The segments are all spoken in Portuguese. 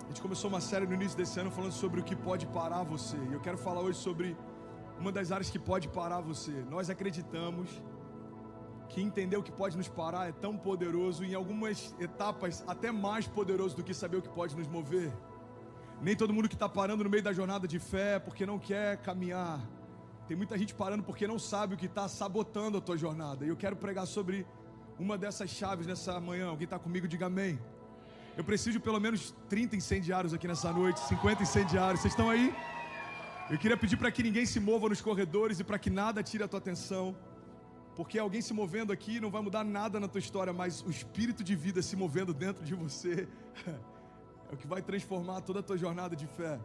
A gente começou uma série no início desse ano falando sobre o que pode parar você. E eu quero falar hoje sobre uma das áreas que pode parar você. Nós acreditamos que entender o que pode nos parar é tão poderoso, e em algumas etapas até mais poderoso do que saber o que pode nos mover. Nem todo mundo que está parando no meio da jornada de fé porque não quer caminhar. Tem muita gente parando porque não sabe o que está sabotando a tua jornada. E eu quero pregar sobre uma dessas chaves nessa manhã. Alguém está comigo? Diga amém. Eu preciso de pelo menos 30 incendiários aqui nessa noite, 50 incendiários. Vocês estão aí? Eu queria pedir para que ninguém se mova nos corredores e para que nada tire a tua atenção. Porque alguém se movendo aqui não vai mudar nada na tua história, mas o espírito de vida se movendo dentro de você é o que vai transformar toda a tua jornada de fé.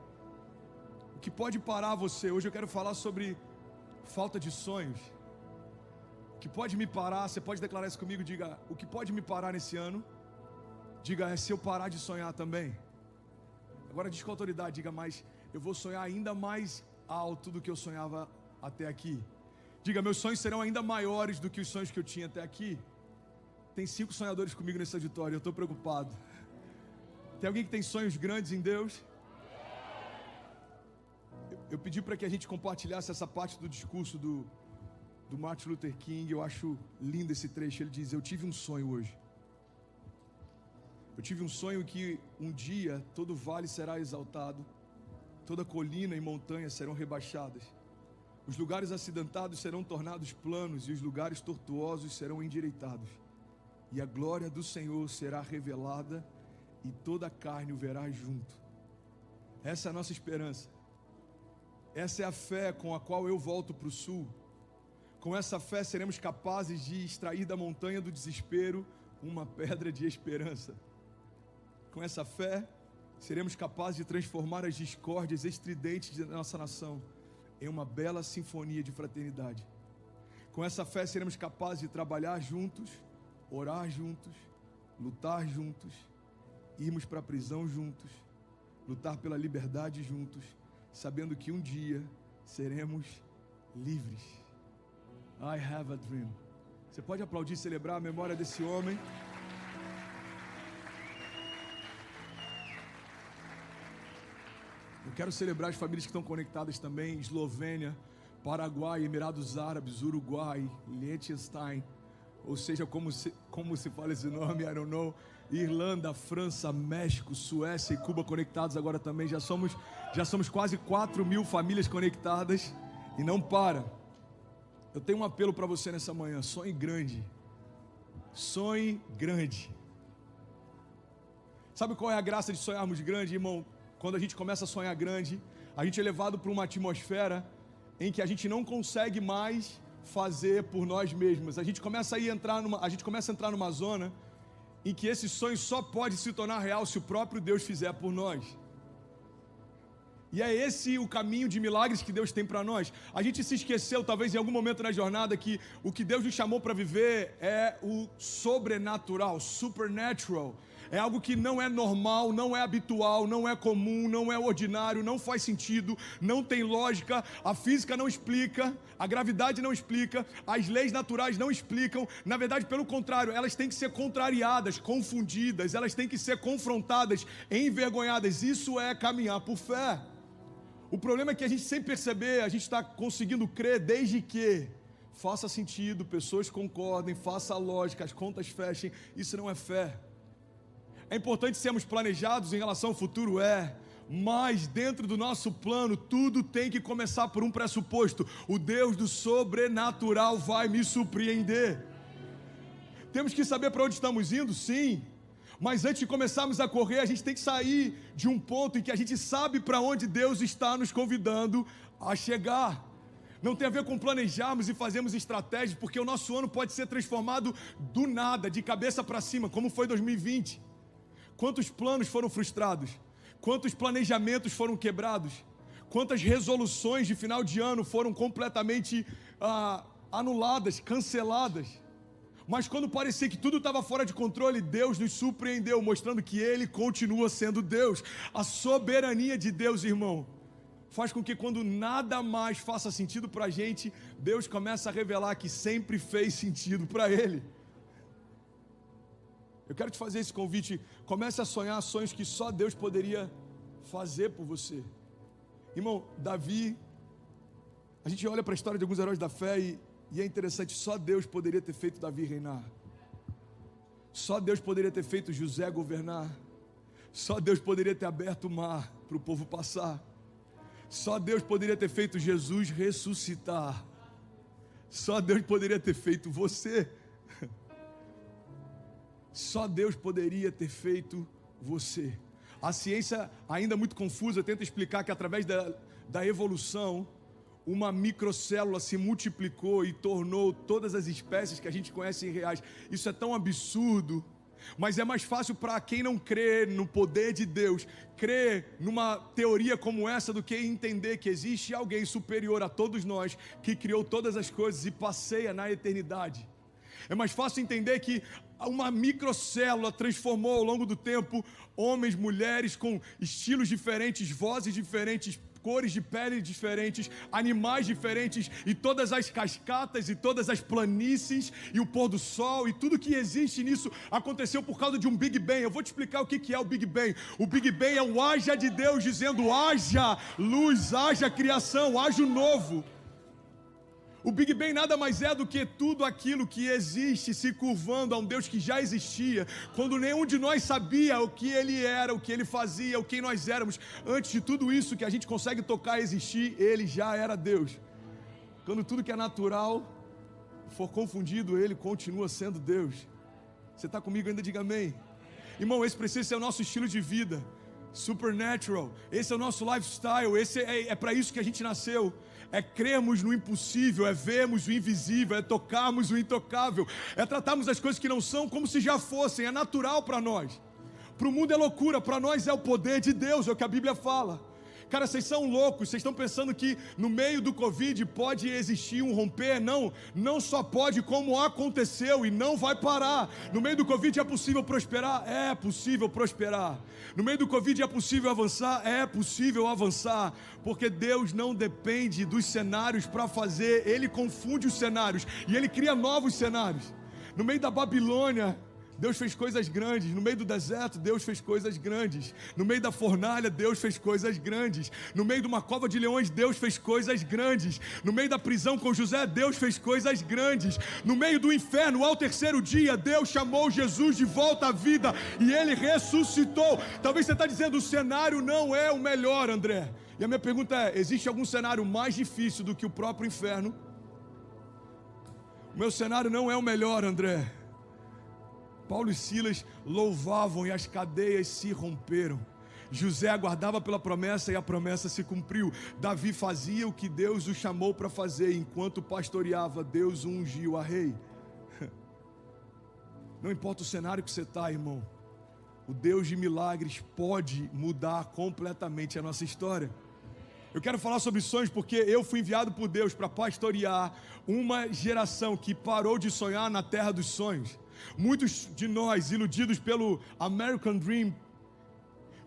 O que pode parar você? Hoje eu quero falar sobre falta de sonhos. O que pode me parar? Você pode declarar isso comigo? Diga, o que pode me parar nesse ano? Diga, é se eu parar de sonhar também. Agora diz com autoridade, diga, mas eu vou sonhar ainda mais alto do que eu sonhava até aqui. Diga, meus sonhos serão ainda maiores do que os sonhos que eu tinha até aqui. Tem 5 sonhadores comigo nesse auditório, eu estou preocupado. Tem alguém que tem sonhos grandes em Deus? Eu pedi para que a gente compartilhasse essa parte do discurso do Martin Luther King. Eu acho lindo esse trecho. Ele diz, eu tive um sonho hoje. Eu tive um sonho que um dia todo vale será exaltado, toda colina e montanha serão rebaixadas, os lugares acidentados serão tornados planos e os lugares tortuosos serão endireitados, e a glória do Senhor será revelada e toda a carne o verá junto. Essa é a nossa esperança. Essa é a fé com a qual eu volto para o sul. Com essa fé seremos capazes de extrair da montanha do desespero uma pedra de esperança. Com essa fé, seremos capazes de transformar as discórdias estridentes da nossa nação em uma bela sinfonia de fraternidade. Com essa fé, seremos capazes de trabalhar juntos, orar juntos, lutar juntos, irmos para a prisão juntos, lutar pela liberdade juntos, sabendo que um dia seremos livres. I have a dream. Você pode aplaudir e celebrar a memória desse homem? Eu quero celebrar as famílias que estão conectadas também, Eslovênia, Paraguai, Emirados Árabes, Uruguai, Liechtenstein, ou seja, como se fala esse nome, I don't know, Irlanda, França, México, Suécia e Cuba conectados agora também. Já somos quase 4.000 famílias conectadas e não para. Eu tenho um apelo para você nessa manhã, sonhe grande. Sonhe grande. Sabe qual é a graça de sonharmos grande, irmão? Quando a gente começa a sonhar grande, a gente é levado para uma atmosfera em que a gente não consegue mais fazer por nós mesmos. A gente começa a entrar numa zona em que esse sonho só pode se tornar real se o próprio Deus fizer por nós. E é esse o caminho de milagres que Deus tem para nós. A gente se esqueceu, talvez em algum momento na jornada, que o que Deus nos chamou para viver é o sobrenatural, supernatural. É algo que não é normal, não é habitual, não é comum, não é ordinário, não faz sentido, não tem lógica, a física não explica, a gravidade não explica, as leis naturais não explicam. Na verdade, pelo contrário, elas têm que ser contrariadas, confundidas, elas têm que ser confrontadas, envergonhadas. Isso é caminhar por fé. O problema é que a gente, sem perceber, a gente está conseguindo crer desde que faça sentido, pessoas concordem, faça a lógica, as contas fechem. Isso não é fé. É importante sermos planejados em relação ao futuro, mas dentro do nosso plano, tudo tem que começar por um pressuposto: o Deus do sobrenatural vai me surpreender. Temos que saber para onde estamos indo, sim. Mas antes de começarmos a correr, a gente tem que sair de um ponto em que a gente sabe para onde Deus está nos convidando a chegar. Não tem a ver com planejarmos e fazermos estratégias, porque o nosso ano pode ser transformado do nada, de cabeça para cima, como foi 2020. Quantos planos foram frustrados? Quantos planejamentos foram quebrados? Quantas resoluções de final de ano foram completamente anuladas, canceladas? Mas quando parecia que tudo estava fora de controle, Deus nos surpreendeu, mostrando que Ele continua sendo Deus. A soberania de Deus, irmão, faz com que quando nada mais faça sentido para a gente, Deus começa a revelar que sempre fez sentido para Ele. Eu quero te fazer esse convite. Comece a sonhar sonhos que só Deus poderia fazer por você. Irmão, Davi, a gente olha para a história de alguns heróis da fé e é interessante, só Deus poderia ter feito Davi reinar. Só Deus poderia ter feito José governar. Só Deus poderia ter aberto o mar para o povo passar. Só Deus poderia ter feito Jesus ressuscitar. Só Deus poderia ter feito você. Só Deus poderia ter feito você. A ciência, ainda muito confusa, tenta explicar que através da evolução, uma microcélula se multiplicou e tornou todas as espécies que a gente conhece em reais. Isso é tão absurdo, mas é mais fácil para quem não crê no poder de Deus, crer numa teoria como essa do que entender que existe alguém superior a todos nós, que criou todas as coisas e passeia na eternidade. É mais fácil entender que uma microcélula transformou ao longo do tempo homens, mulheres com estilos diferentes, vozes diferentes, cores de pele diferentes, animais diferentes, e todas as cascatas e todas as planícies e o pôr do sol e tudo que existe nisso aconteceu por causa de um Big Bang. Eu vou te explicar o que é o Big Bang. O Big Bang é o haja de Deus dizendo: haja luz, haja criação, haja o novo. O Big Bang nada mais é do que tudo aquilo que existe se curvando a um Deus que já existia, quando nenhum de nós sabia o que Ele era, o que Ele fazia, o que nós éramos. Antes de tudo isso que a gente consegue tocar existir, Ele já era Deus. Quando tudo que é natural for confundido, Ele continua sendo Deus. Você está comigo ainda? Diga amém. Irmão, esse precisa ser o nosso estilo de vida, supernatural. Esse é o nosso lifestyle, esse é para isso que a gente nasceu. É crermos no impossível, é vermos o invisível, é tocarmos o intocável, é tratarmos as coisas que não são como se já fossem. É natural para nós. Para o mundo é loucura, para nós é o poder de Deus, é o que a Bíblia fala. Cara, vocês são loucos, vocês estão pensando que no meio do Covid pode existir um romper? Não só pode, como aconteceu e não vai parar. No meio do Covid é possível prosperar? É possível prosperar. No meio do Covid é possível avançar? É possível avançar, porque Deus não depende dos cenários para fazer, Ele confunde os cenários e Ele cria novos cenários. No meio da Babilônia, Deus fez coisas grandes. No meio do deserto, Deus fez coisas grandes. No meio da fornalha, Deus fez coisas grandes. No meio de uma cova de leões, Deus fez coisas grandes. No meio da prisão com José, Deus fez coisas grandes. No meio do inferno, ao terceiro dia, Deus chamou Jesus de volta à vida e Ele ressuscitou. Talvez você está dizendo: o cenário não é o melhor, André. E a minha pergunta é: existe algum cenário mais difícil do que o próprio inferno? O meu cenário não é o melhor, André. Paulo e Silas louvavam e as cadeias se romperam. José aguardava pela promessa e a promessa se cumpriu. Davi fazia o que Deus o chamou para fazer. Enquanto pastoreava, Deus o ungiu a rei. Não importa o cenário que você está, irmão, o Deus de milagres pode mudar completamente a nossa história. Eu quero falar sobre sonhos porque eu fui enviado por Deus para pastorear uma geração que parou de sonhar na terra dos sonhos. Muitos de nós, iludidos pelo American Dream,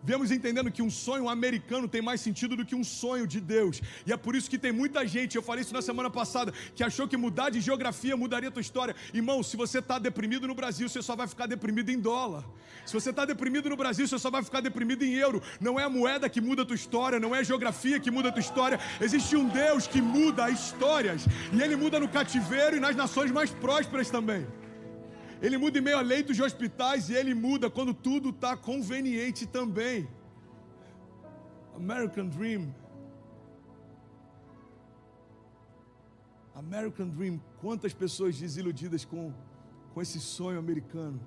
viemos entendendo que um sonho americano tem mais sentido do que um sonho de Deus. E é por isso que tem muita gente, eu falei isso na semana passada, que achou que mudar de geografia mudaria a tua história. Irmão, se você está deprimido no Brasil, você só vai ficar deprimido em dólar. Se você está deprimido no Brasil, você só vai ficar deprimido em euro. Não é a moeda que muda a tua história, não é a geografia que muda a tua história. Existe um Deus que muda histórias. E Ele muda no cativeiro e nas nações mais prósperas também. Ele muda em meio a leitos de hospitais e Ele muda quando tudo está conveniente também. American Dream. American Dream. Quantas pessoas desiludidas com esse sonho americano.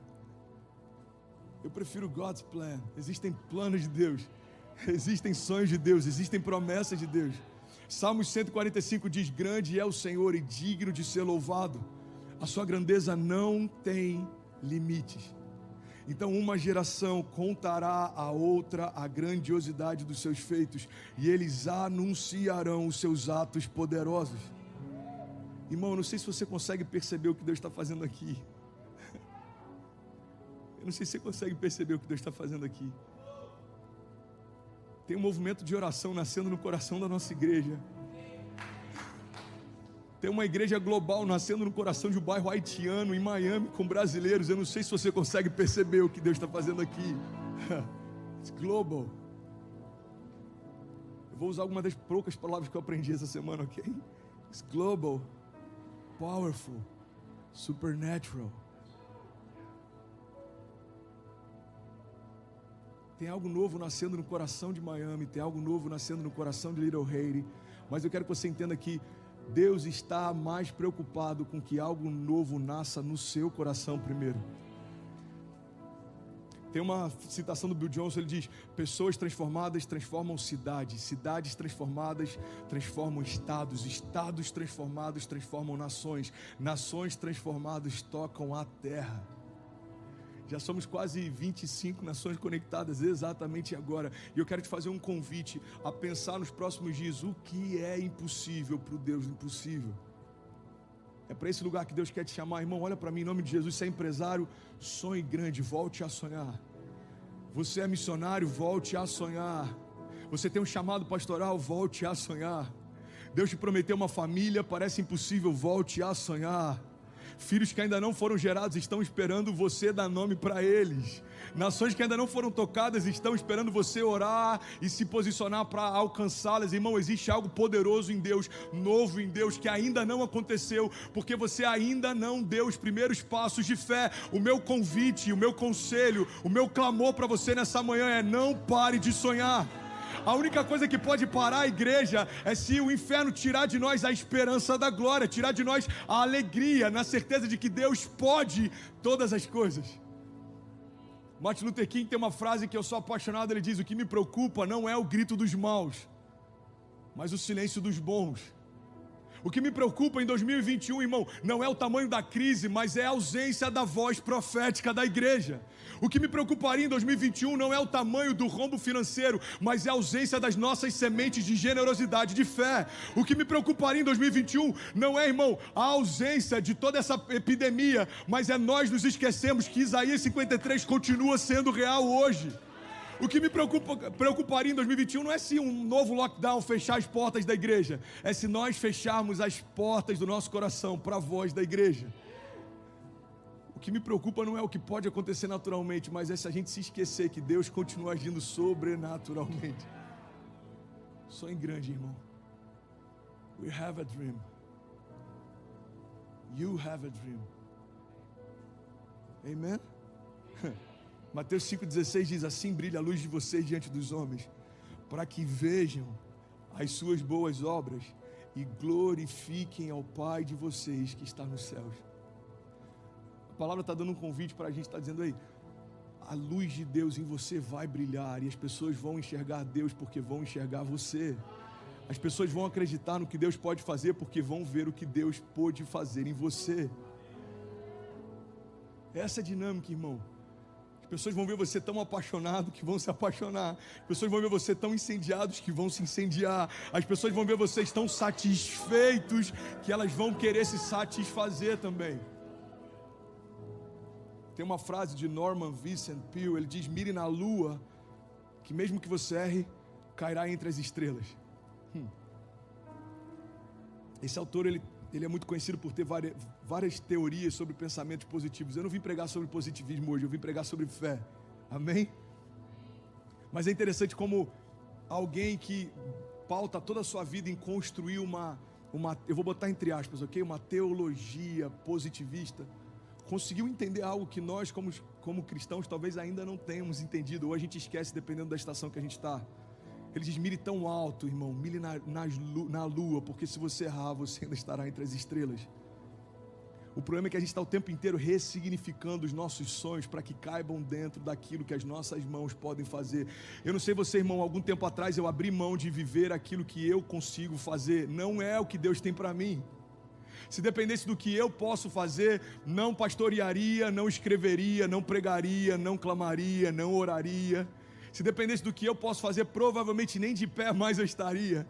Eu prefiro God's Plan. Existem planos de Deus. Existem sonhos de Deus. Existem promessas de Deus. Salmos 145 diz: grande é o Senhor e digno de ser louvado. A sua grandeza não tem limites. Então uma geração contará a outra a grandiosidade dos seus feitos, e eles anunciarão os seus atos poderosos. Irmão, eu não sei se você consegue perceber o que Deus está fazendo aqui. Eu não sei se você consegue perceber o que Deus está fazendo aqui. Tem um movimento de oração nascendo no coração da nossa igreja. Tem uma igreja global nascendo no coração de um bairro haitiano, em Miami, com brasileiros. Eu não sei se você consegue perceber o que Deus está fazendo aqui. It's global. Eu vou usar algumas das poucas palavras que eu aprendi essa semana, ok? It's global, powerful, supernatural. Tem algo novo nascendo no coração de Miami, tem algo novo nascendo no coração de Little Haiti. Mas eu quero que você entenda que Deus está mais preocupado com que algo novo nasça no seu coração primeiro. Tem uma citação do Bill Johnson, ele diz: pessoas transformadas transformam cidades, cidades transformadas transformam estados, estados transformados transformam nações, nações transformadas tocam a terra. Já somos quase 25 nações conectadas exatamente agora. E eu quero te fazer um convite a pensar nos próximos dias o que é impossível para o Deus impossível. É para esse lugar que Deus quer te chamar. Irmão, olha para mim, em nome de Jesus. Você é empresário, sonhe grande, volte a sonhar. Você é missionário, volte a sonhar. Você tem um chamado pastoral, volte a sonhar. Deus te prometeu uma família, parece impossível, volte a sonhar. Filhos que ainda não foram gerados estão esperando você dar nome para eles. Nações que ainda não foram tocadas estão esperando você orar e se posicionar para alcançá-las. Irmão, existe algo poderoso em Deus, novo em Deus, que ainda não aconteceu, porque você ainda não deu os primeiros passos de fé. O meu convite, o meu conselho, o meu clamor para você nessa manhã é: não pare de sonhar. A única coisa que pode parar a igreja é se o inferno tirar de nós a esperança da glória, tirar de nós a alegria, na certeza de que Deus pode todas as coisas. Martin Luther King tem uma frase que eu sou apaixonado, ele diz: o que me preocupa não é o grito dos maus, mas o silêncio dos bons. O que me preocupa em 2021, irmão, não é o tamanho da crise, mas é a ausência da voz profética da igreja. O que me preocuparia em 2021 não é o tamanho do rombo financeiro, mas é a ausência das nossas sementes de generosidade, de fé. O que me preocuparia em 2021 não é, irmão, a ausência de toda essa epidemia, mas é nós nos esquecemos que Isaías 53 continua sendo real hoje. O que me preocuparia em 2021 não é se um novo lockdown fechar as portas da igreja, é se nós fecharmos as portas do nosso coração para a voz da igreja. O que me preocupa não é o que pode acontecer naturalmente, mas é se a gente se esquecer que Deus continua agindo sobrenaturalmente. Sonhe grande, irmão. We have a dream. You have a dream. Amen? Mateus 5,16 diz: assim brilha a luz de vocês diante dos homens, para que vejam as suas boas obras e glorifiquem ao Pai de vocês que está nos céus. A palavra está dando um convite para a gente, está dizendo aí: a luz de Deus em você vai brilhar, e as pessoas vão enxergar Deus porque vão enxergar você. As pessoas vão acreditar no que Deus pode fazer porque vão ver o que Deus pôde fazer em você. Essa é a dinâmica, irmão. As pessoas vão ver você tão apaixonado que vão se apaixonar. As pessoas vão ver você tão incendiados que vão se incendiar. As pessoas vão ver vocês tão satisfeitos que elas vão querer se satisfazer também. Tem uma frase de Norman Vincent Peale, ele diz: mire na lua, que mesmo que você erre, cairá entre as estrelas. Esse autor, ele é muito conhecido por ter várias teorias sobre pensamentos positivos. Eu não vim pregar sobre positivismo hoje, eu vim pregar sobre fé. Amém? Mas é interessante como alguém que pauta toda a sua vida em construir uma eu vou botar entre aspas, ok? Uma teologia positivista, conseguiu entender algo que nós, como cristãos, talvez ainda não tenhamos entendido, ou a gente esquece dependendo da estação que a gente está. Ele diz: mire tão alto, irmão, mire na lua, porque se você errar, você ainda estará entre as estrelas. O problema é que a gente está o tempo inteiro ressignificando os nossos sonhos para que caibam dentro daquilo que as nossas mãos podem fazer. Eu não sei você, irmão, algum tempo atrás eu abri mão de viver aquilo que eu consigo fazer. Não é o que Deus tem para mim. Se dependesse do que eu posso fazer, não pastorearia, não escreveria, não pregaria, não clamaria, não oraria. Se dependesse do que eu posso fazer, provavelmente nem de pé mais eu estaria.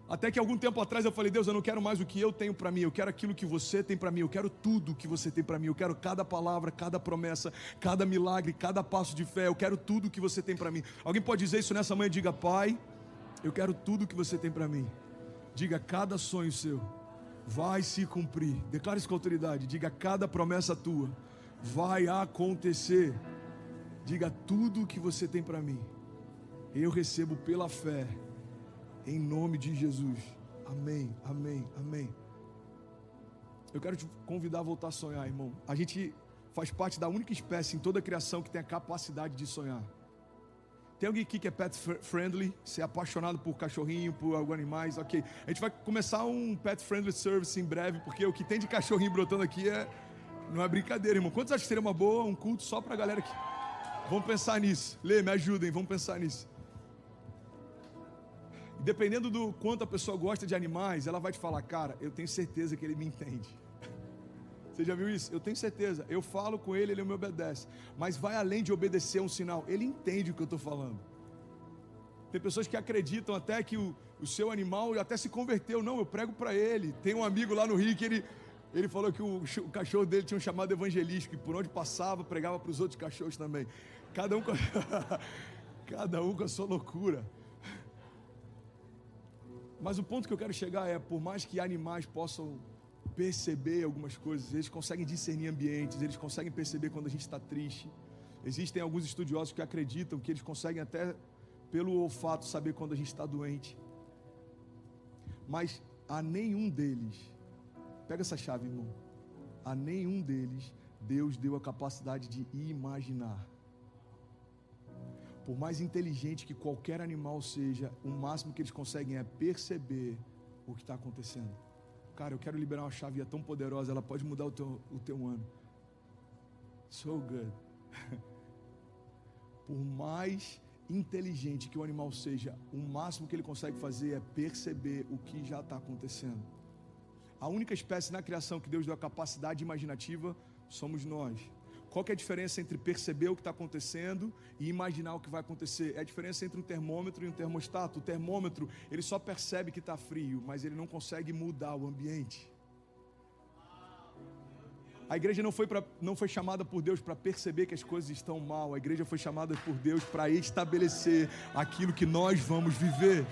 Até que algum tempo atrás eu falei: Deus, eu não quero mais o que eu tenho para mim, eu quero aquilo que você tem para mim, eu quero tudo que você tem para mim, eu quero cada palavra, cada promessa, cada milagre, cada passo de fé, eu quero tudo que você tem para mim. Alguém pode dizer isso nessa manhã? Diga: Pai, eu quero tudo que você tem para mim. Diga: cada sonho seu vai se cumprir. Declare isso com autoridade. Diga: cada promessa tua vai acontecer. Diga: tudo o que você tem para mim, eu recebo pela fé, em nome de Jesus. Amém, amém, amém. Eu quero te convidar a voltar a sonhar, irmão. A gente faz parte da única espécie em toda a criação que tem a capacidade de sonhar. Tem alguém aqui que é pet friendly? Você é apaixonado por cachorrinho, por alguns animais? Ok. A gente vai começar um pet friendly service em breve, porque o que tem de cachorrinho brotando aqui não é brincadeira, irmão. Quantos acham que seria uma boa, um culto só pra galera aqui? Vamos pensar nisso. Lê, me ajudem, vamos pensar nisso. E dependendo do quanto a pessoa gosta de animais, ela vai te falar: cara, eu tenho certeza que ele me entende. Você já viu isso? Eu tenho certeza. Eu falo com ele, ele me obedece. Mas vai além de obedecer um sinal. Ele entende o que eu estou falando. Tem pessoas que acreditam até que o seu animal até se converteu. Não, eu prego para ele. Tem um amigo lá no Rio que ele falou que o cachorro dele tinha um chamado evangelístico, e por onde passava, pregava para os outros cachorros também. Cada um com a sua loucura. Mas o ponto que eu quero chegar é: por mais que animais possam perceber algumas coisas, eles conseguem discernir ambientes, eles conseguem perceber quando a gente está triste. Existem alguns estudiosos que acreditam que eles conseguem até pelo olfato saber quando a gente está doente. Mas a nenhum deles, pega essa chave, irmão, a nenhum deles Deus deu a capacidade de imaginar. Por mais inteligente que qualquer animal seja, o máximo que eles conseguem é perceber o que está acontecendo. Cara, eu quero liberar uma chave tão poderosa, ela pode mudar o teu ano. So good. Por mais inteligente que o animal seja, o máximo que ele consegue fazer é perceber o que já está acontecendo. A única espécie na criação que Deus deu a capacidade imaginativa somos nós. Qual que é a diferença entre perceber o que está acontecendo e imaginar o que vai acontecer? É a diferença entre um termômetro e um termostato. O termômetro, ele só percebe que está frio, mas ele não consegue mudar o ambiente. A igreja não foi chamada por Deus para perceber que as coisas estão mal. A igreja foi chamada por Deus para estabelecer aquilo que nós vamos viver.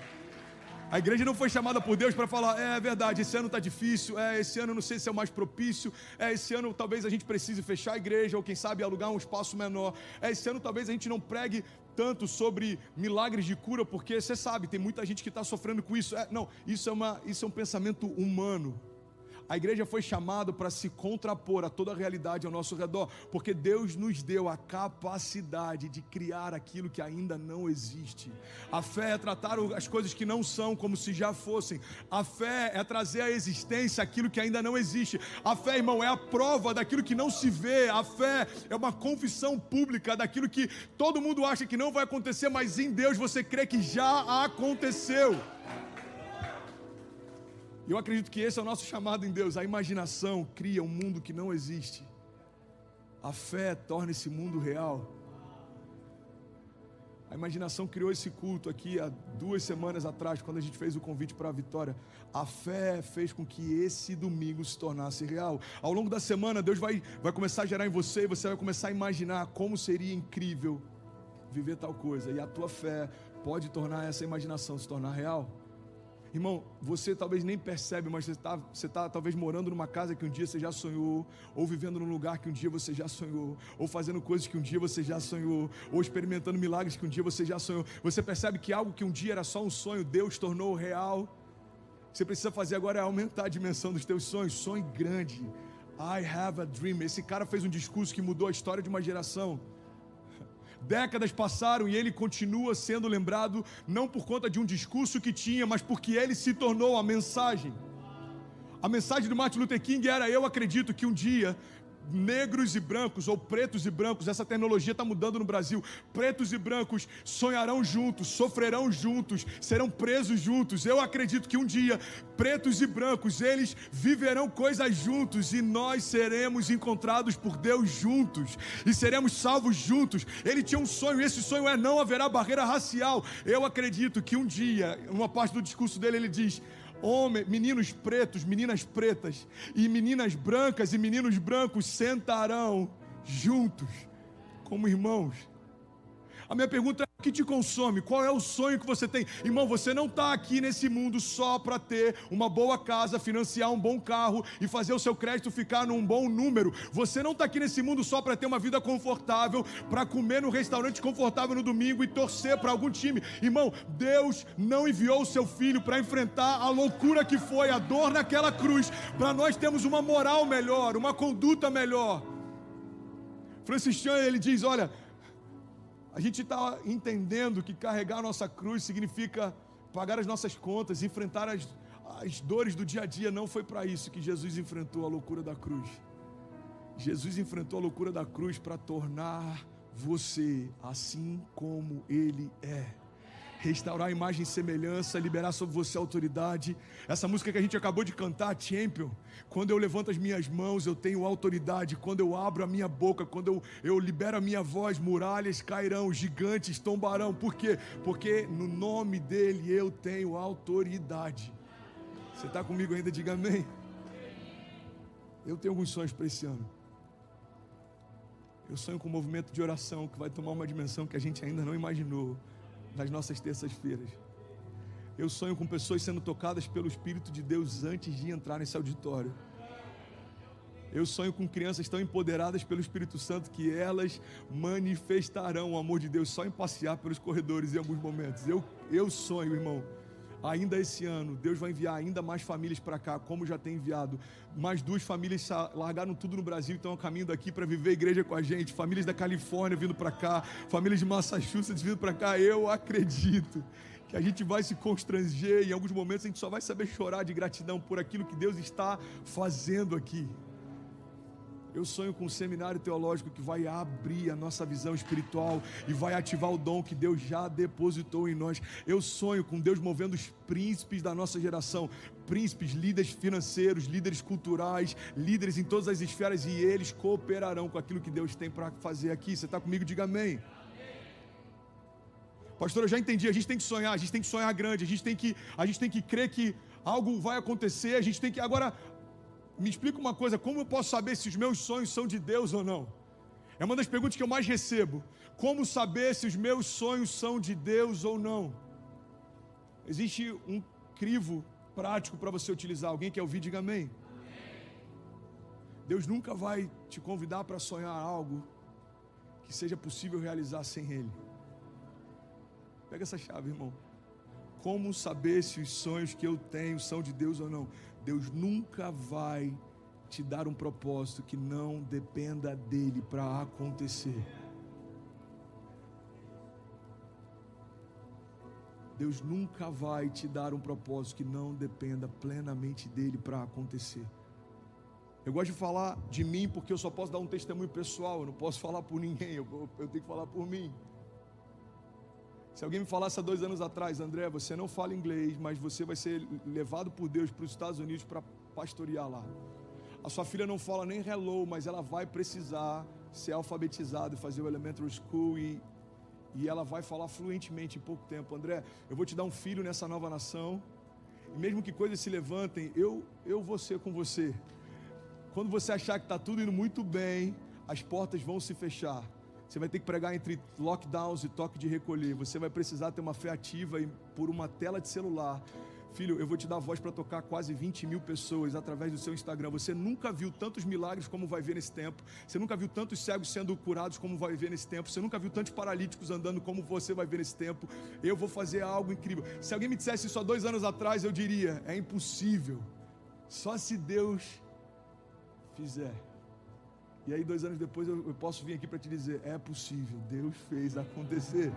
A igreja não foi chamada por Deus para falar: é verdade, esse ano está difícil, esse ano não sei se é o mais propício, esse ano talvez a gente precise fechar a igreja, ou quem sabe alugar um espaço menor, esse ano talvez a gente não pregue tanto sobre milagres de cura, porque você sabe, tem muita gente que está sofrendo com isso. Não, isso é um pensamento humano. A igreja foi chamada para se contrapor a toda a realidade ao nosso redor, porque Deus nos deu a capacidade de criar aquilo que ainda não existe. A fé é tratar as coisas que não são como se já fossem. A fé é trazer à existência aquilo que ainda não existe. A fé, irmão, é a prova daquilo que não se vê. A fé é uma confissão pública daquilo que todo mundo acha que não vai acontecer, mas em Deus você crê que já aconteceu. Eu acredito que esse é o nosso chamado em Deus. A imaginação cria um mundo que não existe. A fé torna esse mundo real. A imaginação criou esse culto aqui há 2 semanas atrás, quando a gente fez o convite para a Vitória. A fé fez com que esse domingo se tornasse real. Ao longo da semana, Deus vai começar a gerar em você, e você vai começar a imaginar como seria incrível viver tal coisa. E a tua fé pode tornar essa imaginação se tornar real. Irmão, você talvez nem percebe, mas você está talvez morando numa casa que um dia você já sonhou, ou vivendo num lugar que um dia você já sonhou, ou fazendo coisas que um dia você já sonhou, ou experimentando milagres que um dia você já sonhou. Você percebe que algo que um dia era só um sonho, Deus tornou real. O que você precisa fazer agora é aumentar a dimensão dos teus sonhos. Sonhe grande. I have a dream. Esse cara fez um discurso que mudou a história de uma geração. Décadas passaram e ele continua sendo lembrado não por conta de um discurso que tinha, mas porque ele se tornou a mensagem. A mensagem do Martin Luther King era: eu acredito que um dia negros e brancos, ou pretos e brancos, essa tecnologia está mudando no Brasil, pretos e brancos sonharão juntos, sofrerão juntos, serão presos juntos. Eu acredito que um dia pretos e brancos, eles viverão coisas juntos, e nós seremos encontrados por Deus juntos, e seremos salvos juntos. Ele tinha um sonho, e esse sonho é: não haverá barreira racial. Eu acredito que um dia, uma parte do discurso dele, ele diz: meninos pretos, meninas pretas, e meninas brancas e meninos brancos sentarão juntos como irmãos. A minha pergunta é: O que te consome? Qual é o sonho que você tem? Irmão, você não está aqui nesse mundo só para ter uma boa casa, financiar um bom carro e fazer o seu crédito ficar num bom número. Você não está aqui nesse mundo só para ter uma vida confortável, para comer num restaurante confortável no domingo e torcer para algum time. Irmão, Deus não enviou o seu filho para enfrentar a loucura que foi a dor naquela cruz, para nós termos uma moral melhor, uma conduta melhor. Francis Chan, ele diz, olha, a gente está entendendo que carregar a nossa cruz significa pagar as nossas contas, enfrentar as dores do dia a dia. Não foi para isso que Jesus enfrentou a loucura da cruz. Jesus enfrentou a loucura da cruz para tornar você assim como Ele é. Restaurar a imagem e semelhança, liberar sobre você a autoridade. Essa música que a gente acabou de cantar, Champion, quando eu levanto as minhas mãos, eu tenho autoridade. Quando eu abro a minha boca, quando eu libero a minha voz, muralhas cairão, gigantes tombarão. Por quê? Porque no nome dele eu tenho autoridade. Você está comigo ainda? Diga amém. Eu tenho alguns sonhos para esse ano. Eu sonho com um movimento de oração que vai tomar uma dimensão que a gente ainda não imaginou nas nossas terças-feiras. Eu sonho com pessoas sendo tocadas pelo Espírito de Deus antes de entrar nesse auditório. Eu sonho com crianças tão empoderadas pelo Espírito Santo que elas manifestarão o amor de Deus só em passear pelos corredores em alguns momentos. Eu sonho, irmão, ainda esse ano, Deus vai enviar ainda mais famílias para cá, como já tem enviado. Mais 2 famílias largaram tudo no Brasil e estão a caminho daqui para viver a igreja com a gente. Famílias da Califórnia vindo para cá, famílias de Massachusetts vindo para cá. Eu acredito que a gente vai se constranger e em alguns momentos a gente só vai saber chorar de gratidão por aquilo que Deus está fazendo aqui. Eu sonho com um seminário teológico que vai abrir a nossa visão espiritual e vai ativar o dom que Deus já depositou em nós. Eu sonho com Deus movendo os príncipes da nossa geração, príncipes, líderes financeiros, líderes culturais, líderes em todas as esferas, e eles cooperarão com aquilo que Deus tem para fazer aqui. Você está comigo? Diga amém. Pastor, eu já entendi, a gente tem que sonhar grande, a gente tem que crer que algo vai acontecer, a gente tem que agora... Me explica uma coisa, como eu posso saber se os meus sonhos são de Deus ou não? É uma das perguntas que eu mais recebo. Como saber se os meus sonhos são de Deus ou não? Existe um crivo prático para você utilizar. Alguém quer ouvir? Diga amém. Deus nunca vai te convidar para sonhar algo que seja possível realizar sem Ele. Pega essa chave, irmão. Como saber se os sonhos que eu tenho são de Deus ou não? Deus nunca vai te dar um propósito que não dependa dele para acontecer. Deus nunca vai te dar um propósito que não dependa plenamente dele para acontecer. Eu gosto de falar de mim porque eu só posso dar um testemunho pessoal, eu não posso falar por ninguém, eu tenho que falar por mim. Se alguém me falasse há 2 anos atrás, André, você não fala inglês, mas você vai ser levado por Deus para os Estados Unidos para pastorear lá. A sua filha não fala nem hello, mas ela vai precisar ser alfabetizada e fazer o elementary school e ela vai falar fluentemente em pouco tempo. André, eu vou te dar um filho nessa nova nação, e mesmo que coisas se levantem, eu vou ser com você. Quando você achar que está tudo indo muito bem, as portas vão se fechar. Você vai ter que pregar entre lockdowns e toque de recolher. Você vai precisar ter uma fé ativa e por uma tela de celular. Filho, eu vou te dar voz para tocar quase 20 mil pessoas através do seu Instagram. Você nunca viu tantos milagres como vai ver nesse tempo. Você nunca viu tantos cegos sendo curados como vai ver nesse tempo. Você nunca viu tantos paralíticos andando como você vai ver nesse tempo. Eu vou fazer algo incrível. Se alguém me dissesse isso há 2 anos atrás, eu diria, é impossível. Só se Deus fizer. E aí 2 anos depois eu posso vir aqui para te dizer, é possível, Deus fez acontecer.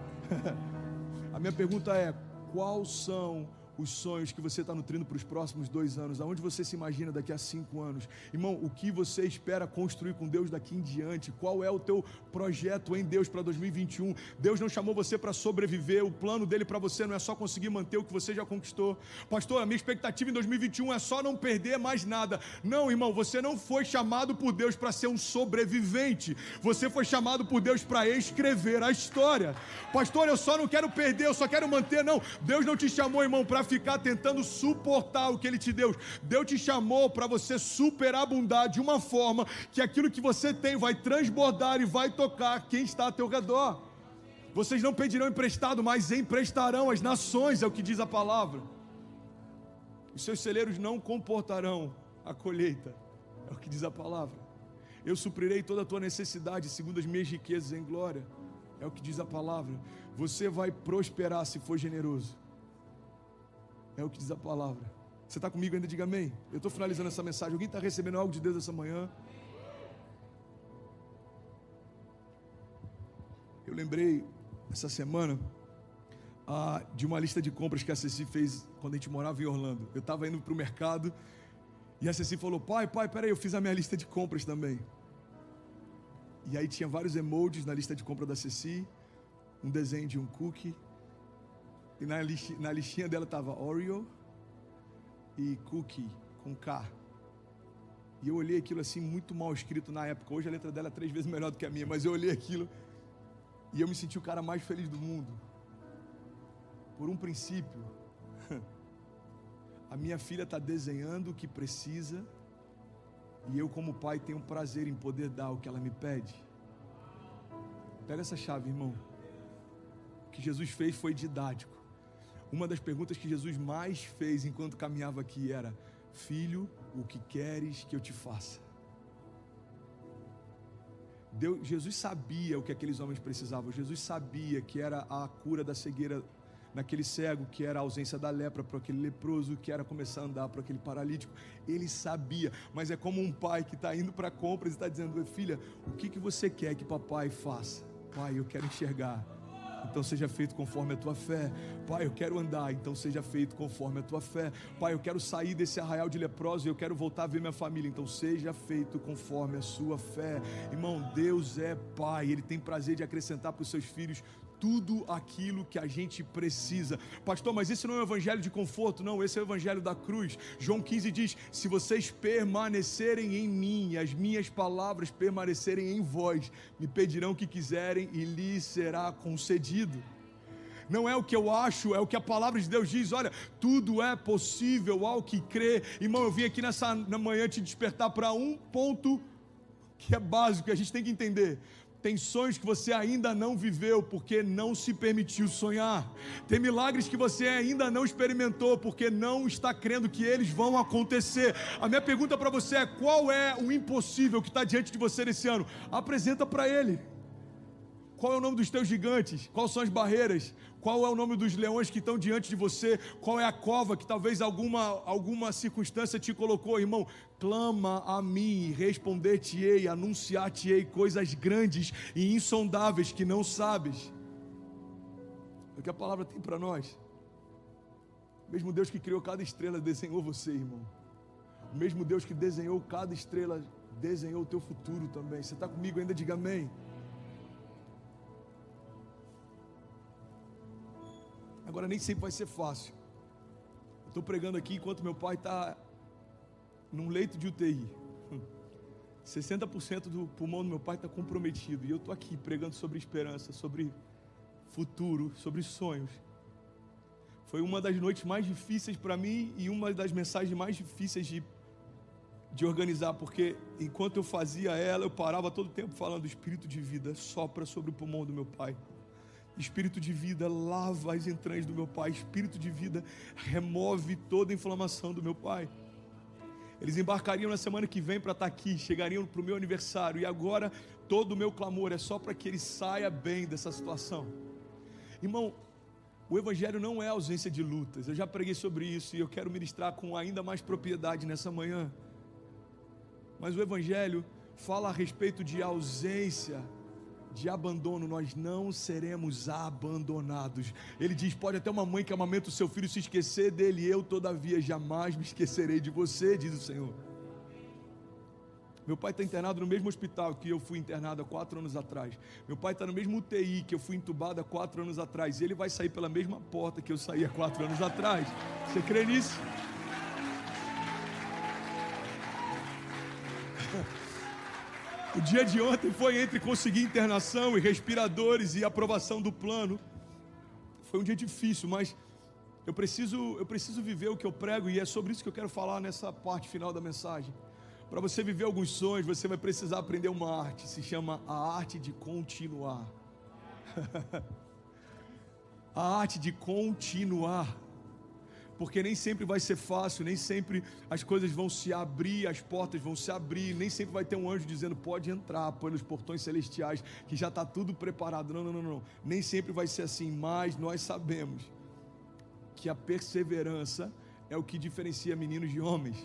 A minha pergunta é, quais são os sonhos que você está nutrindo para os próximos 2 anos? Aonde você se imagina daqui a 5 anos? Irmão, o que você espera construir com Deus daqui em diante? Qual é o teu projeto em Deus para 2021? Deus não chamou você para sobreviver, o plano dele para você não é só conseguir manter o que você já conquistou. Pastor, a minha expectativa em 2021 é só não perder mais nada. Não, irmão, você não foi chamado por Deus para ser um sobrevivente. Você foi chamado por Deus para escrever a história. Pastor, eu só não quero perder, eu só quero manter. Não, Deus não te chamou, irmão, para ficar tentando suportar o que Ele te deu. Deus te chamou para você superabundar de uma forma que aquilo que você tem vai transbordar e vai tocar quem está ao teu redor. Vocês não pedirão emprestado, mas emprestarão às nações, é o que diz a palavra. Os seus celeiros não comportarão a colheita, é o que diz a palavra. Eu suprirei toda a tua necessidade segundo as minhas riquezas em glória, é o que diz a palavra. Você vai prosperar se for generoso, é o que diz a palavra. Você está comigo ainda? Diga amém. Eu estou finalizando essa mensagem. Alguém está recebendo algo de Deus essa manhã? Eu lembrei essa semana de uma lista de compras que a Ceci fez quando a gente morava em Orlando. Eu estava indo para o mercado e a Ceci falou: pai, peraí, eu fiz a minha lista de compras também. E aí tinha vários emojis na lista de compra da Ceci, um desenho de um cookie, e na listinha dela estava Oreo e cookie com K. E eu olhei aquilo assim, muito mal escrito na época. Hoje a letra dela é 3 vezes melhor do que a minha, mas eu olhei aquilo e eu me senti o cara mais feliz do mundo. Por um princípio, a minha filha está desenhando o que precisa, e eu como pai tenho prazer em poder dar o que ela me pede. Pega essa chave, irmão. O que Jesus fez foi didático. Uma das perguntas que Jesus mais fez enquanto caminhava aqui era: filho, o que queres que eu te faça? Jesus sabia o que aqueles homens precisavam. Jesus sabia que era a cura da cegueira naquele cego, que era a ausência da lepra para aquele leproso, que era começar a andar para aquele paralítico. Ele sabia, mas é como um pai que está indo para compras e está dizendo: filha, o que você quer que papai faça? Pai, eu quero enxergar, então seja feito conforme a tua fé. Pai, eu quero andar, então seja feito conforme a tua fé. Pai, eu quero sair desse arraial de leprosos e eu quero voltar a ver minha família, então seja feito conforme a sua fé. Irmão, Deus é Pai, Ele tem prazer de acrescentar para os seus filhos tudo aquilo que a gente precisa. Pastor, mas esse não é um evangelho de conforto. Não, esse é o evangelho da cruz. João 15 diz: se vocês permanecerem em mim, as minhas palavras permanecerem em vós, me pedirão o que quiserem e lhes será concedido. Não é o que eu acho, é o que a palavra de Deus diz. Olha, tudo é possível ao que crê. Irmão, eu vim aqui na manhã te despertar para um ponto que é básico, que a gente tem que entender. Tem sonhos que você ainda não viveu porque não se permitiu sonhar. Tem milagres que você ainda não experimentou porque não está crendo que eles vão acontecer. A minha pergunta para você é: qual é o impossível que está diante de você nesse ano? Apresenta para Ele. Qual é o nome dos teus gigantes? Quais são as barreiras? Qual é o nome dos leões que estão diante de você? Qual é a cova que talvez alguma circunstância te colocou? Irmão, clama a mim, responder-te-ei, anunciar-te-ei coisas grandes e insondáveis que não sabes. É o que a palavra tem para nós. O mesmo Deus que criou cada estrela desenhou você, irmão. O mesmo Deus que desenhou cada estrela desenhou o teu futuro também. Você está comigo ainda? Diga amém. Agora, nem sempre vai ser fácil. Eu estou pregando aqui enquanto meu pai está num leito de UTI. 60% do pulmão do meu pai está comprometido. E eu estou aqui pregando sobre esperança, sobre futuro, sobre sonhos. Foi uma das noites mais difíceis para mim e uma das mensagens mais difíceis de organizar, porque enquanto eu fazia ela, eu parava todo o tempo falando: Espírito de vida, sopra sobre o pulmão do meu pai. Espírito de vida, lava as entranhas do meu pai. Espírito de vida, remove toda a inflamação do meu pai. Eles embarcariam na semana que vem para estar aqui, chegariam para o meu aniversário, e agora todo o meu clamor é só para que ele saia bem dessa situação. Irmão, o evangelho não é ausência de lutas. Eu já preguei sobre isso e eu quero ministrar com ainda mais propriedade nessa manhã. Mas o evangelho fala a respeito de ausência de abandono. Nós não seremos abandonados. Ele diz: pode até uma mãe que amamenta o seu filho se esquecer dele, eu todavia jamais me esquecerei de você, diz o Senhor. Meu pai está internado no mesmo hospital que eu fui internado há 4 anos atrás. Meu pai está no mesmo UTI que eu fui entubado há 4 anos atrás. E ele vai sair pela mesma porta que eu saí há 4 anos atrás. Você crê nisso? O dia de ontem foi entre conseguir internação e respiradores e aprovação do plano. Foi um dia difícil, mas eu preciso viver o que eu prego, e é sobre isso que eu quero falar nessa parte final da mensagem. Para você viver alguns sonhos, você vai precisar aprender uma arte, se chama a arte de continuar. A arte de continuar. Porque nem sempre vai ser fácil, nem sempre as coisas vão se abrir, as portas vão se abrir, nem sempre vai ter um anjo dizendo, pode entrar pelos portões celestiais, que já está tudo preparado. Não. Nem sempre vai ser assim, mas nós sabemos que a perseverança é o que diferencia meninos de homens.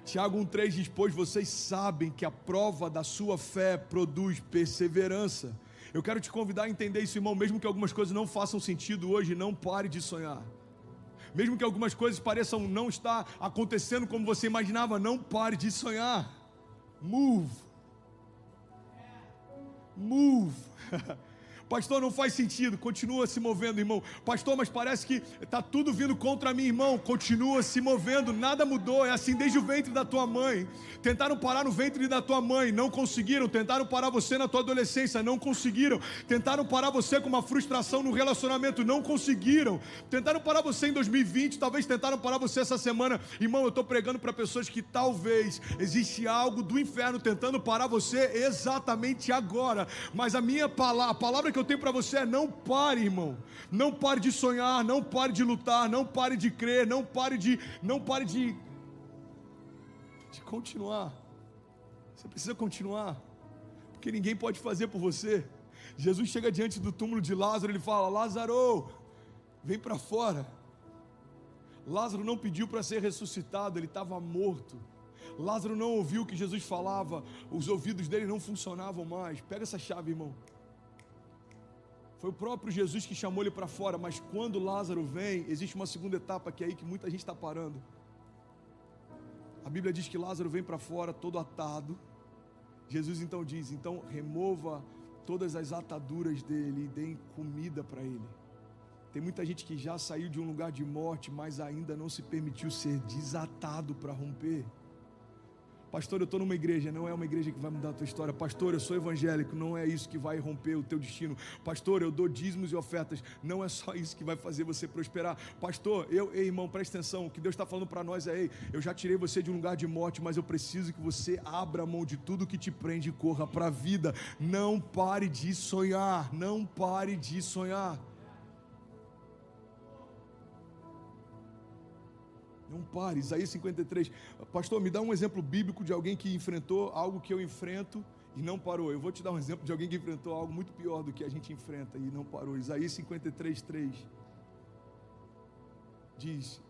Tiago 1,3 diz, pois vocês sabem que a prova da sua fé produz perseverança. Eu quero te convidar a entender isso, irmão, mesmo que algumas coisas não façam sentido hoje, não pare de sonhar. Mesmo que algumas coisas pareçam não estar acontecendo como você imaginava, não pare de sonhar. Move. Pastor, não faz sentido, continua se movendo, irmão. Pastor, mas parece que está tudo vindo contra mim, irmão. Continua se movendo, nada mudou. É assim desde o ventre da tua mãe. Tentaram parar no ventre da tua mãe, não conseguiram. Tentaram parar você na tua adolescência, não conseguiram. Tentaram parar você com uma frustração no relacionamento, não conseguiram. Tentaram parar você em 2020, talvez tentaram parar você essa semana. Irmão, eu estou pregando para pessoas que talvez existe algo do inferno tentando parar você exatamente agora. Mas a palavra que eu tenho para você é não pare, irmão. Não pare de sonhar, não pare de lutar, não pare de crer, não pare de continuar. Você precisa continuar, porque ninguém pode fazer por você. Jesus chega diante do túmulo de Lázaro, ele fala, Lázaro, vem para fora. Lázaro não pediu para ser ressuscitado, ele estava morto. Lázaro não ouviu o que Jesus falava, os ouvidos dele não funcionavam mais. Pega essa chave, irmão. Foi o próprio Jesus que chamou ele para fora, mas quando Lázaro vem, existe uma segunda etapa que é aí que muita gente está parando. A Bíblia diz que Lázaro vem para fora todo atado. Jesus então diz, então remova todas as ataduras dele e deem comida para ele. Tem muita gente que já saiu de um lugar de morte, mas ainda não se permitiu ser desatado para romper. Pastor, eu estou numa igreja, não é uma igreja que vai mudar a tua história. Pastor, eu sou evangélico, não é isso que vai romper o teu destino. Pastor, eu dou dízimos e ofertas, não é só isso que vai fazer você prosperar. Pastor, ei irmão, presta atenção, o que Deus está falando para nós é, eu já tirei você de um lugar de morte, mas eu preciso que você abra mão de tudo que te prende e corra para a vida. Não pare de sonhar, não pare de sonhar. Não pare. Isaías 53. Pastor, me dá um exemplo bíblico de alguém que enfrentou algo que eu enfrento e não parou. Eu vou te dar um exemplo de alguém que enfrentou algo muito pior do que a gente enfrenta e não parou. Isaías 53, 3 diz,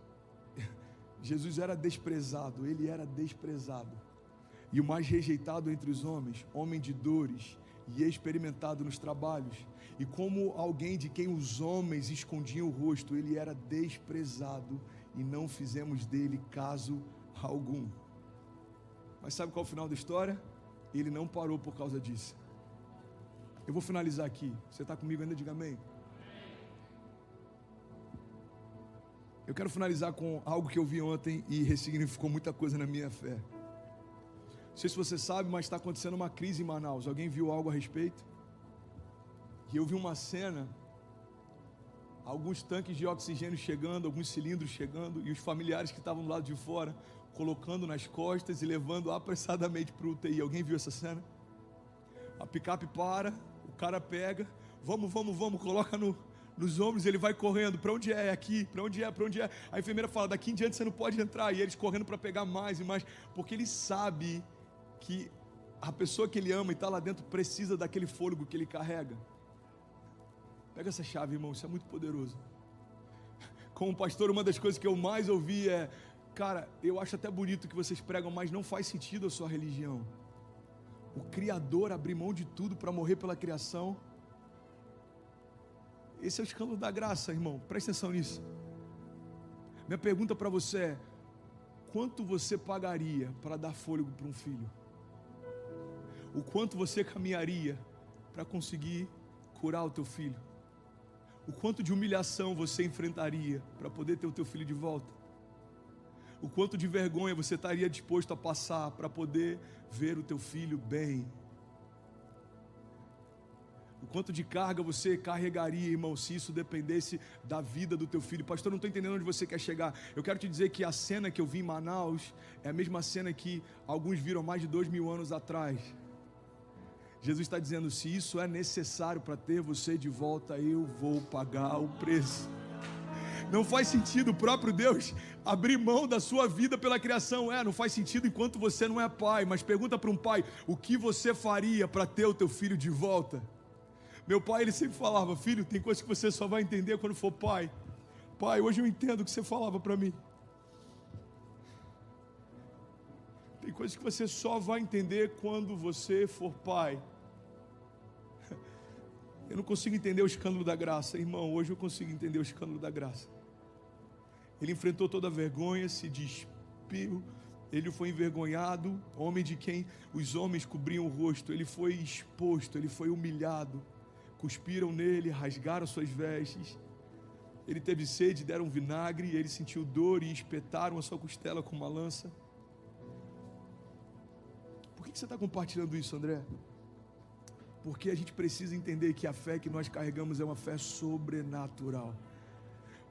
Jesus era desprezado, ele era desprezado e o mais rejeitado entre os homens, homem de dores e experimentado nos trabalhos, e como alguém de quem os homens escondiam o rosto, ele era desprezado e não fizemos dele caso algum. Mas sabe qual é o final da história? Ele não parou por causa disso. Eu vou finalizar aqui. Você está comigo ainda? Diga amém. Eu quero finalizar com algo que eu vi ontem e ressignificou muita coisa na minha fé. Não sei se você sabe, mas está acontecendo uma crise em Manaus. Alguém viu algo a respeito? E eu vi uma cena, alguns tanques de oxigênio chegando, alguns cilindros chegando, e os familiares que estavam do lado de fora, colocando nas costas e levando apressadamente para o UTI. Alguém viu essa cena? A picape para, o cara pega, vamos, coloca nos ombros, ele vai correndo. Para onde é? Aqui, para onde é? A enfermeira fala, daqui em diante você não pode entrar. E eles correndo para pegar mais e mais, porque ele sabe que a pessoa que ele ama e está lá dentro precisa daquele fôlego que ele carrega. Pega essa chave, irmão, isso é muito poderoso. Como pastor, uma das coisas que eu mais ouvi é, cara, eu acho até bonito que vocês pregam, mas não faz sentido a sua religião. O Criador abrir mão de tudo para morrer pela criação. Esse é o escândalo da graça, irmão, presta atenção nisso. Minha pergunta para você é, quanto você pagaria para dar fôlego para um filho? O quanto você caminharia para conseguir curar o teu filho? O quanto de humilhação você enfrentaria para poder ter o teu filho de volta? O quanto de vergonha você estaria disposto a passar para poder ver o teu filho bem? O quanto de carga você carregaria, irmão, se isso dependesse da vida do teu filho? Pastor, não estou entendendo onde você quer chegar. Eu quero te dizer que a cena que eu vi em Manaus é a mesma cena que alguns viram mais de 2000 anos atrás. Jesus está dizendo, se isso é necessário para ter você de volta, eu vou pagar o preço. Não faz sentido o próprio Deus abrir mão da sua vida pela criação. Não faz sentido enquanto você não é pai. Mas pergunta para um pai, o que você faria para ter o teu filho de volta? Meu pai, ele sempre falava, filho, tem coisas que você só vai entender quando for pai. Pai, hoje eu entendo o que você falava para mim. Tem coisas que você só vai entender quando você for pai. Eu não consigo entender o escândalo da graça. Irmão, hoje eu consigo entender o escândalo da graça. Ele enfrentou toda a vergonha, se despiu, ele foi envergonhado, homem de quem os homens cobriam o rosto. Ele foi exposto, ele foi humilhado. Cuspiram nele, rasgaram suas vestes. Ele teve sede, deram vinagre, ele sentiu dor e espetaram a sua costela com uma lança. Por que você está compartilhando isso, André? Porque a gente precisa entender que a fé que nós carregamos é uma fé sobrenatural.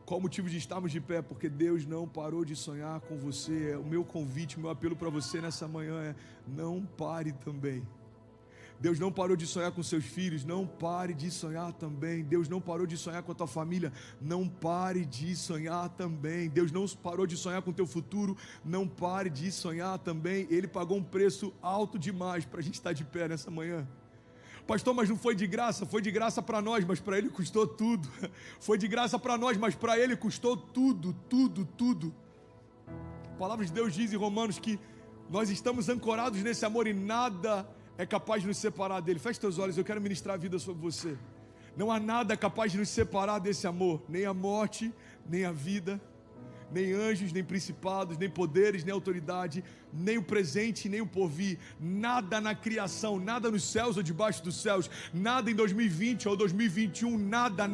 Qual o motivo de estarmos de pé? Porque Deus não parou de sonhar com você. O meu convite, o meu apelo para você nessa manhã é: não pare também. Deus não parou de sonhar com seus filhos, não pare de sonhar também. Deus não parou de sonhar com a tua família, não pare de sonhar também. Deus não parou de sonhar com o teu futuro, não pare de sonhar também. Ele pagou um preço alto demais para a gente estar de pé nessa manhã. Pastor, mas não foi de graça para nós, mas para Ele custou tudo. Foi de graça para nós, mas para Ele custou tudo, tudo, tudo. A palavra de Deus diz em Romanos que nós estamos ancorados nesse amor e nada é capaz de nos separar dele. Feche teus olhos, eu quero ministrar a vida sobre você. Não há nada capaz de nos separar desse amor, nem a morte, nem a vida, nem anjos, nem principados, nem poderes, nem autoridade, nem o presente, nem o porvir, nada na criação, nada nos céus ou debaixo dos céus, nada em 2020 ou 2021, nada,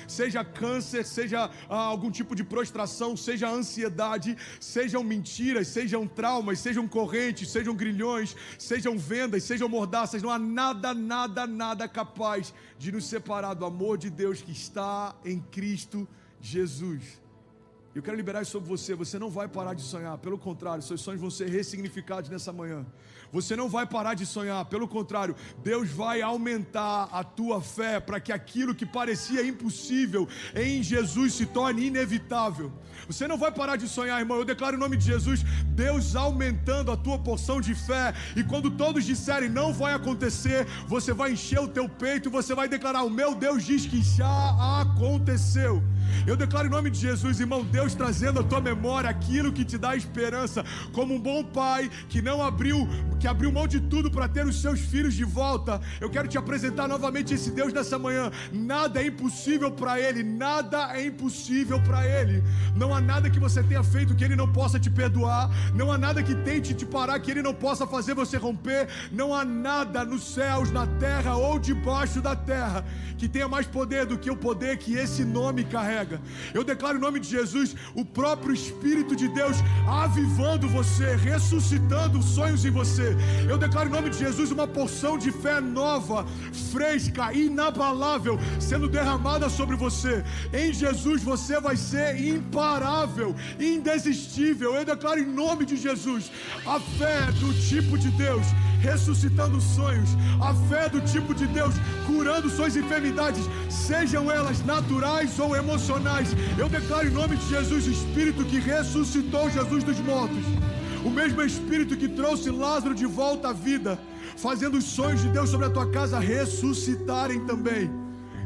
seja câncer, seja algum tipo de prostração, seja ansiedade, sejam mentiras, sejam traumas, sejam correntes, sejam grilhões, sejam vendas, sejam mordaças, não há nada capaz de nos separar do amor de Deus que está em Cristo Jesus. Eu quero liberar isso sobre você. Você não vai parar de sonhar, pelo contrário, seus sonhos vão ser ressignificados nessa manhã. Você não vai parar de sonhar, pelo contrário, Deus vai aumentar a tua fé para que aquilo que parecia impossível em Jesus se torne inevitável. Você não vai parar de sonhar, irmão. Eu declaro em nome de Jesus, Deus aumentando a tua porção de fé, e quando todos disserem não vai acontecer, você vai encher o teu peito e você vai declarar: o meu Deus diz que já aconteceu. Eu declaro em nome de Jesus, irmão, Deus trazendo à tua memória aquilo que te dá esperança, como um bom pai que abriu mão de tudo para ter os seus filhos de volta. Eu quero te apresentar novamente esse Deus nessa manhã. Nada é impossível para Ele, nada é impossível para Ele. Não há nada que você tenha feito que Ele não possa te perdoar, não há nada que tente te parar que Ele não possa fazer você romper, não há nada nos céus, na terra ou debaixo da terra que tenha mais poder do que o poder que esse nome carrega. Eu declaro em nome de Jesus, o próprio Espírito de Deus avivando você, ressuscitando sonhos em você. Eu declaro em nome de Jesus uma porção de fé nova, fresca, inabalável, sendo derramada sobre você. Em Jesus você vai ser imparável, indesistível. Eu declaro em nome de Jesus a fé do tipo de Deus ressuscitando sonhos, a fé do tipo de Deus curando suas enfermidades, sejam elas naturais ou emocionais. Eu declaro em nome de Jesus, o Espírito que ressuscitou Jesus dos mortos, o mesmo Espírito que trouxe Lázaro de volta à vida, fazendo os sonhos de Deus sobre a tua casa ressuscitarem também.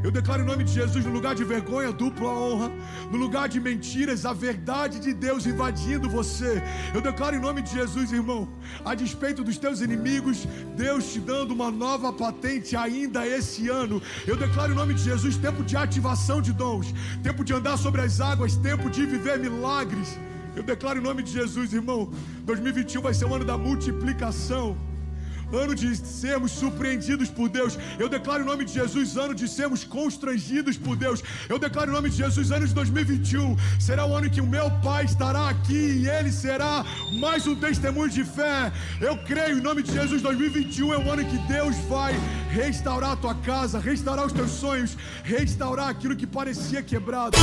Eu declaro em nome de Jesus, no lugar de vergonha, dupla honra, no lugar de mentiras, a verdade de Deus invadindo você. Eu declaro em nome de Jesus, irmão, a despeito dos teus inimigos, Deus te dando uma nova patente ainda esse ano. Eu declaro em nome de Jesus, tempo de ativação de dons, tempo de andar sobre as águas, tempo de viver milagres. Eu declaro em nome de Jesus, irmão, 2021 vai ser um ano da multiplicação, ano de sermos surpreendidos por Deus. Eu declaro em nome de Jesus, ano de sermos constrangidos por Deus. Eu declaro em nome de Jesus, ano de 2021 será o ano em que o meu Pai estará aqui e Ele será mais um testemunho de fé. Eu creio em nome de Jesus, 2021 é o ano em que Deus vai restaurar a tua casa, restaurar os teus sonhos, restaurar aquilo que parecia quebrado.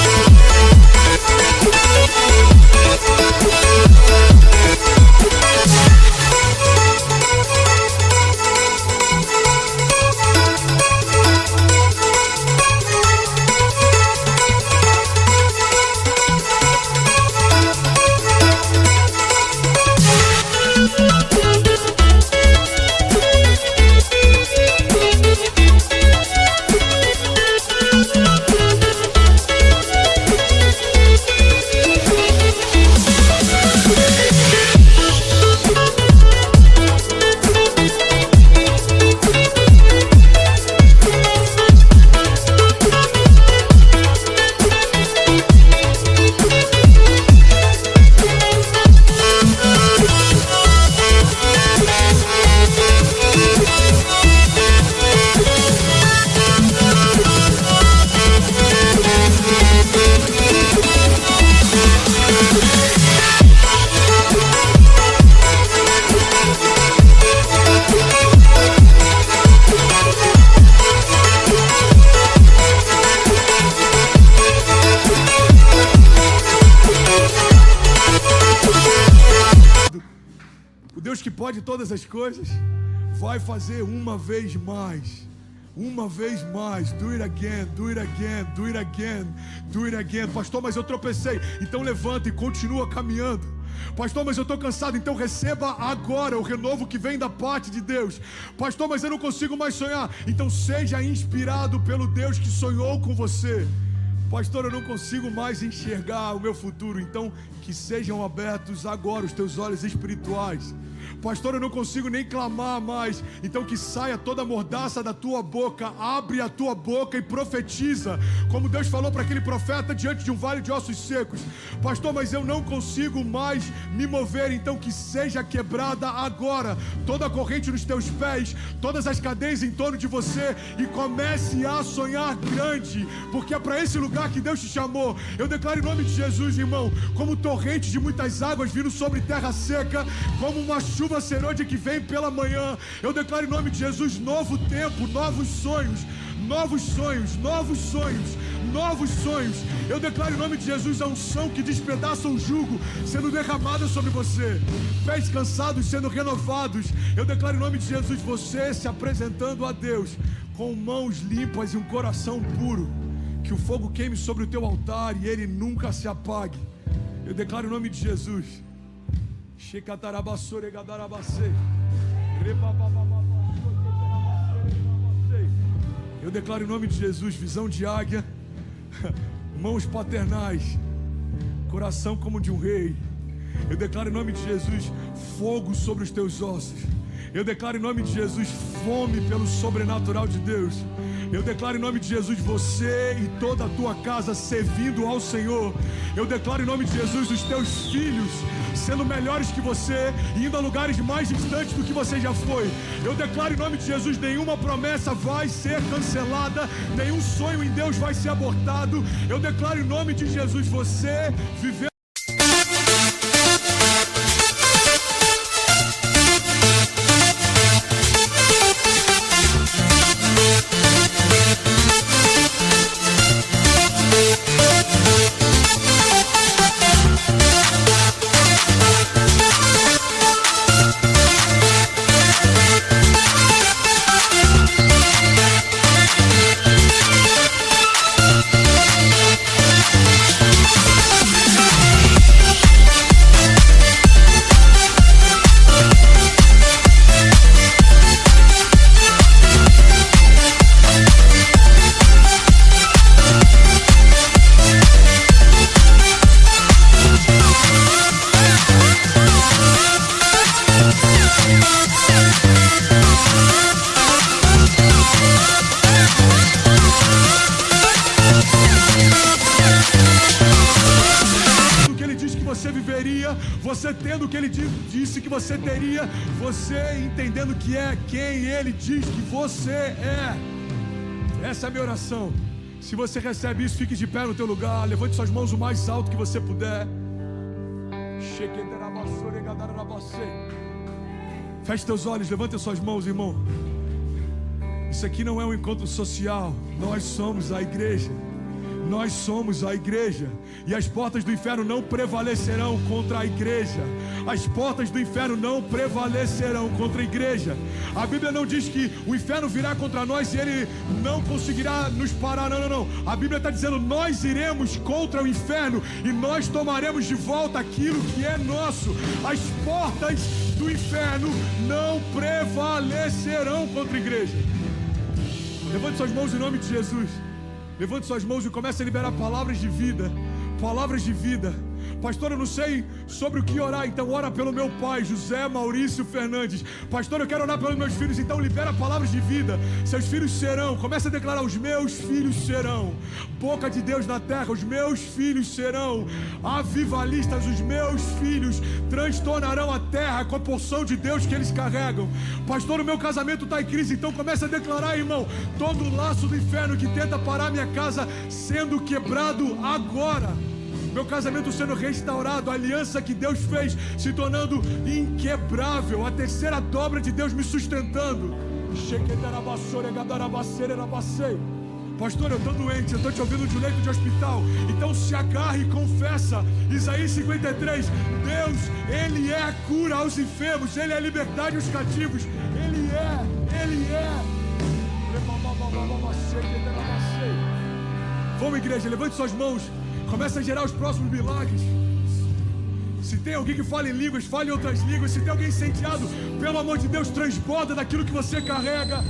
pode todas as coisas, vai fazer uma vez mais. Uma vez mais. Do it again, do it again, do it again, do it again. Pastor, mas eu tropecei. Então levanta e continua caminhando. Pastor, mas eu estou cansado. Então receba agora o renovo que vem da parte de Deus. Pastor, mas eu não consigo mais sonhar. Então seja inspirado pelo Deus que sonhou com você. Pastor, eu não consigo mais enxergar o meu futuro. Então que sejam abertos agora os teus olhos espirituais. Pastor, eu não consigo nem clamar mais. Então que saia toda a mordaça da tua boca. Abre a tua boca e profetiza, como Deus falou para aquele profeta diante de um vale de ossos secos. Pastor, mas eu não consigo mais me mover. Então que seja quebrada agora toda a corrente nos teus pés, todas as cadeias em torno de você, e comece a sonhar grande, porque é para esse lugar que Deus te chamou. Eu declaro em nome de Jesus, irmão, como torrente de muitas águas vindo sobre terra seca, como uma chuva serôdia que vem pela manhã. Eu declaro em nome de Jesus novo tempo, novos sonhos, novos sonhos, novos sonhos, novos sonhos. Eu declaro em nome de Jesus a unção que despedaça o jugo sendo derramada sobre você, pés cansados sendo renovados. Eu declaro em nome de Jesus você se apresentando a Deus com mãos limpas e um coração puro. Que o fogo queime sobre o teu altar e ele nunca se apague. Eu declaro em nome de Jesus. Eu declaro em nome de Jesus visão de águia, mãos paternais, coração como de um rei. Eu declaro em nome de Jesus fogo sobre os teus ossos. Eu declaro em nome de Jesus fome pelo sobrenatural de Deus. Eu declaro em nome de Jesus você e toda a tua casa servindo ao Senhor. Eu declaro em nome de Jesus os teus filhos sendo melhores que você e indo a lugares mais distantes do que você já foi. Eu declaro em nome de Jesus nenhuma promessa vai ser cancelada, nenhum sonho em Deus vai ser abortado. Eu declaro em nome de Jesus você viver você tendo o que ele disse que você teria, você entendendo que é quem ele diz que você é. Essa é a minha oração. Se você recebe isso, fique de pé no teu lugar, levante suas mãos o mais alto que você puder. Feche teus olhos, levante suas mãos, irmão. Isso aqui não é um encontro social. Nós somos a igreja. Nós somos a igreja. E as portas do inferno não prevalecerão contra a igreja. As portas do inferno não prevalecerão contra a igreja. A Bíblia não diz que o inferno virá contra nós e ele não conseguirá nos parar. Não, não, não. A Bíblia está dizendo: nós iremos contra o inferno e nós tomaremos de volta aquilo que é nosso. As portas do inferno não prevalecerão contra a igreja. Levante suas mãos em nome de Jesus. Levante suas mãos e comece a liberar palavras de vida. Palavras de vida. Pastor, eu não sei sobre o que orar, então ora pelo meu pai, José Maurício Fernandes. Pastor, eu quero orar pelos meus filhos, então libera palavras de vida. Seus filhos serão, comece a declarar: os meus filhos serão boca de Deus na terra, os meus filhos serão avivalistas, os meus filhos transtornarão a terra com a porção de Deus que eles carregam. Pastor, o meu casamento está em crise, então comece a declarar, irmão, todo o laço do inferno que tenta parar minha casa sendo quebrado agora. Meu casamento sendo restaurado, a aliança que Deus fez se tornando inquebrável, a terceira dobra de Deus me sustentando. Pastor, eu estou doente, eu estou te ouvindo de um leito de hospital. Então se agarre e confessa Isaías 53. Deus, Ele é a cura aos enfermos, Ele é a liberdade aos cativos. Ele é. Vamos, igreja, levante suas mãos. Começa a gerar os próximos milagres. Se tem alguém que fala em línguas, fale em outras línguas. Se tem alguém incendiado, pelo amor de Deus, transborda daquilo que você carrega.